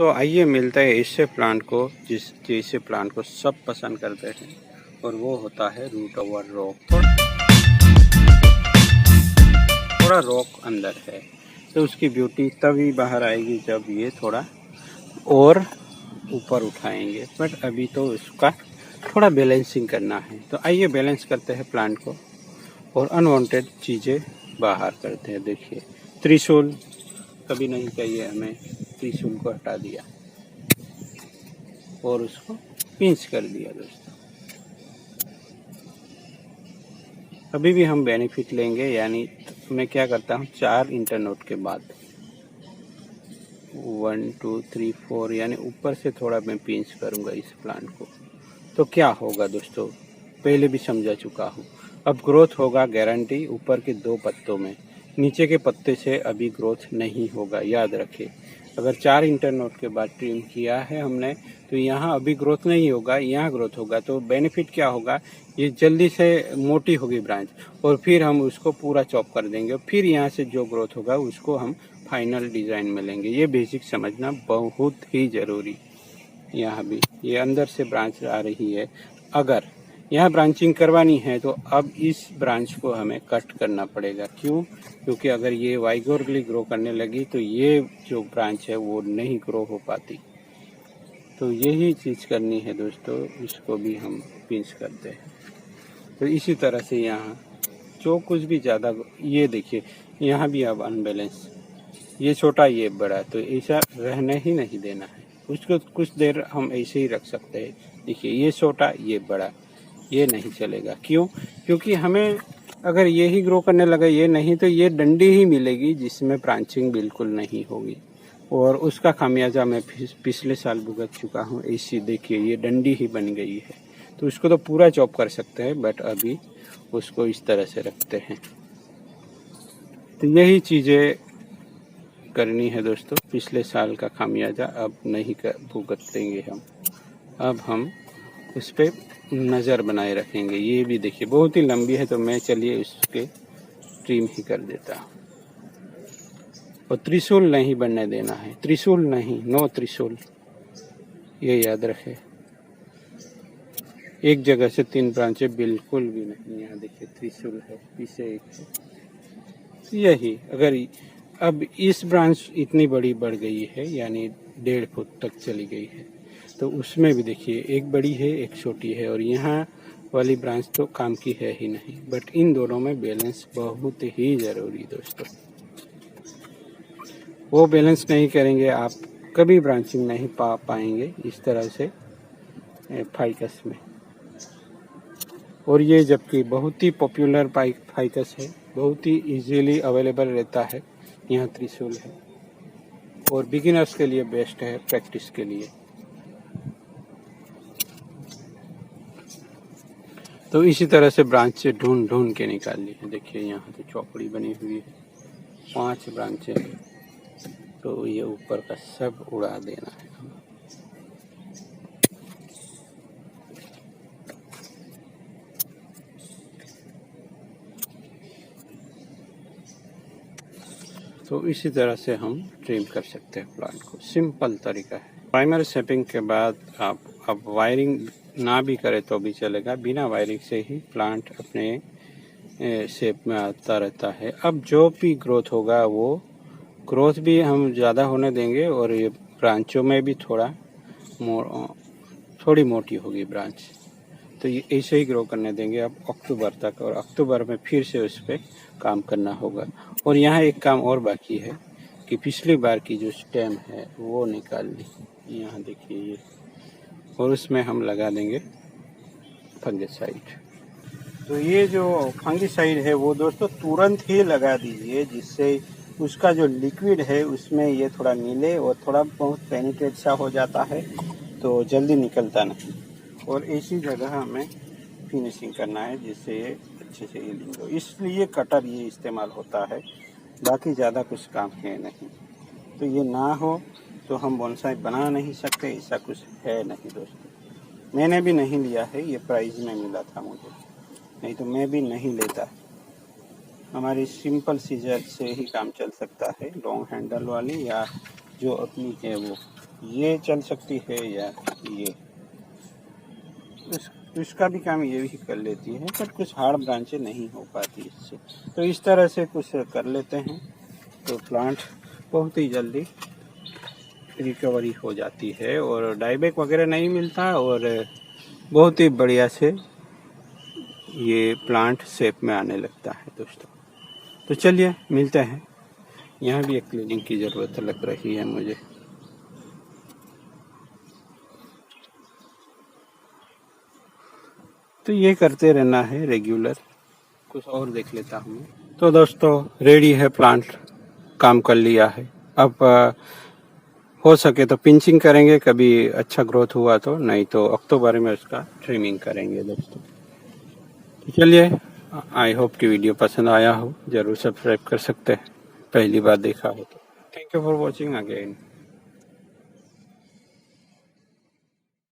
तो आइए मिलते हैं ऐसे प्लांट को जैसे प्लांट को सब पसंद करते हैं, और वो होता है रूट ओवर रॉक। थोड़ा रॉक अंदर है तो उसकी ब्यूटी तभी बाहर आएगी जब ये थोड़ा और ऊपर उठाएंगे, बट अभी तो उसका थोड़ा बैलेंसिंग करना है। तो आइए बैलेंस करते हैं प्लांट को और अनवांटेड चीज़ें बाहर करते हैं। देखिए, त्रिशूल कभी नहीं चाहिए हमें, त्रिशूल को हटा दिया और उसको पिंच कर दिया। दोस्तों, अभी भी हम बेनिफिट लेंगे, यानी मैं क्या करता हूँ 4 इंटरनोट के बाद 1 2 3 4 यानी ऊपर से थोड़ा मैं पिंच करूँगा इस प्लांट को। तो क्या होगा दोस्तों, पहले भी समझा चुका हूँ। अब ग्रोथ होगा गारंटी ऊपर के 2 पत्तों में, नीचे के पत्ते से अभी ग्रोथ नहीं होगा। याद रखिए, अगर 4 इंटरनोट के बाद ट्रिम किया है हमने तो यहाँ अभी ग्रोथ नहीं होगा, यहाँ ग्रोथ होगा। तो बेनिफिट क्या होगा, ये जल्दी से मोटी होगी ब्रांच और फिर हम उसको पूरा चॉप कर देंगे। फिर यहाँ से जो ग्रोथ होगा उसको हम फाइनल डिज़ाइन में लेंगे। ये बेसिक समझना बहुत ही ज़रूरी। यहाँ भी ये अंदर से ब्रांच आ रही है, अगर यहाँ ब्रांचिंग करवानी है तो अब इस ब्रांच को हमें कट करना पड़ेगा। क्यों? क्योंकि अगर ये वाइगोरली ग्रो करने लगी तो ये जो ब्रांच है वो नहीं ग्रो हो पाती। तो यही चीज़ करनी है दोस्तों, इसको भी हम पिंच करते हैं। तो इसी तरह से यहाँ जो कुछ भी ज़्यादा, ये देखिए यहाँ भी अब अनबैलेंस, ये छोटा ये बड़ा, तो ऐसा रहने ही नहीं देना है। उसको कुछ देर हम ऐसे ही रख सकते हैं। देखिए, ये छोटा ये बड़ा, ये नहीं चलेगा। क्यों? क्योंकि हमें अगर ये ही ग्रो करने लगा ये नहीं, तो ये डंडी ही मिलेगी जिसमें ब्रांचिंग बिल्कुल नहीं होगी, और उसका खामियाजा मैं पिछले साल भुगत चुका हूँ। ऐसी देखिए ये डंडी ही बन गई है। तो उसको तो पूरा चॉप कर सकते हैं, बट अभी उसको इस तरह से रखते हैं। तो यही चीज़ें करनी है दोस्तों। पिछले साल का खामियाजा अब नहीं भुगतेंगे हम। अब हम उस पर नज़र बनाए रखेंगे। ये भी देखिए बहुत ही लंबी है, तो मैं चलिए उसके ट्रिम ही कर देता हूँ। और त्रिशूल नहीं बनने देना है, त्रिशूल नहीं, नो त्रिशूल, ये याद रखे। एक जगह से 3 ब्रांचें बिल्कुल भी नहीं। यहाँ देखिए त्रिशूल है, पीछे एक है। यही अगर अब इस ब्रांच इतनी बड़ी बढ़ गई है, यानी 1.5 फुट तक चली गई है, तो उसमें भी देखिए एक बड़ी है एक छोटी है, और यहाँ वाली ब्रांच तो काम की है ही नहीं। बट इन दोनों में बैलेंस बहुत ही ज़रूरी दोस्तों। वो बैलेंस नहीं करेंगे आप कभी ब्रांचिंग नहीं पाएंगे इस तरह से फाइकस में। और ये जबकि बहुत ही पॉपुलर फाइकस है, बहुत ही इजीली अवेलेबल रहता है। यहाँ त्रिशूल है और बिगिनर्स के लिए बेस्ट है, प्रैक्टिस के लिए। तो इसी तरह से ब्रांच से ढूंढ के निकाल ली है। देखिए यहाँ तो चौकड़ी बनी हुई है, 5 ब्रांचें हैं, तो ये ऊपर का सब उड़ा देना है। तो इसी तरह से हम ट्रिम कर सकते हैं प्लांट को, सिंपल तरीका है। प्राइमरी शेपिंग के बाद आप अब वायरिंग ना भी करें तो भी चलेगा, बिना वायरिंग से ही प्लांट अपने शेप में आता रहता है। अब जो भी ग्रोथ होगा वो ग्रोथ भी हम ज़्यादा होने देंगे, और ये ब्रांचों में भी थोड़ी मोटी होगी ब्रांच। तो ये ऐसे ही ग्रो करने देंगे अब अक्टूबर तक, और अक्टूबर में फिर से उस पर काम करना होगा। और यहाँ एक काम और बाकी है कि पिछली बार की जो स्टेम है वो निकाल ली, यहाँ देखिए ये, और उसमें हम लगा देंगे फंगिसाइड। तो ये जो फंगिसाइड है वो दोस्तों तुरंत ही लगा दीजिए, जिससे उसका जो लिक्विड है उसमें ये थोड़ा मिले और थोड़ा बहुत पेनिट्रेट सा हो जाता है, तो जल्दी निकलता नहीं। और ऐसी जगह हमें फिनिशिंग करना है जिससे ये अच्छे से हीलिंग हो, इसलिए कटर ये इस्तेमाल होता है, बाकी ज़्यादा कुछ काम है नहीं। तो ये ना हो तो हम बोनसाई बना नहीं सकते, ऐसा कुछ है नहीं दोस्तों। मैंने भी नहीं लिया है, ये प्राइस में मिला था मुझे, नहीं तो मैं भी नहीं लेता। हमारी सिंपल सीजर से ही काम चल सकता है, लॉन्ग हैंडल वाली या जो अपनी है वो। ये चल सकती है या ये, इसका भी काम ये भी कर लेती है, पर कुछ हार्ड ब्रांचें नहीं हो पाती इससे। तो इस तरह से कुछ कर लेते हैं तो प्लांट बहुत ही जल्दी रिकवरी हो जाती है और डाईबैक वगैरह नहीं मिलता और बहुत ही बढ़िया से ये प्लांट शेप में आने लगता है दोस्तों। तो चलिए मिलते हैं। यहाँ भी एक क्लीनिंग की ज़रूरत लग रही है मुझे। तो ये करते रहना है रेगुलर। कुछ और देख लेता हूँ। तो दोस्तों रेडी है प्लांट, काम कर लिया है। अब हो सके तो पिंचिंग करेंगे, कभी अच्छा ग्रोथ हुआ तो, नहीं तो अक्टूबर में उसका ट्रिमिंग करेंगे दोस्तों। तो चलिए, आई होप कि वीडियो पसंद आया हो। ज़रूर सब्सक्राइब कर सकते हैं, पहली बार देखा हो तो। Thank you for watching again.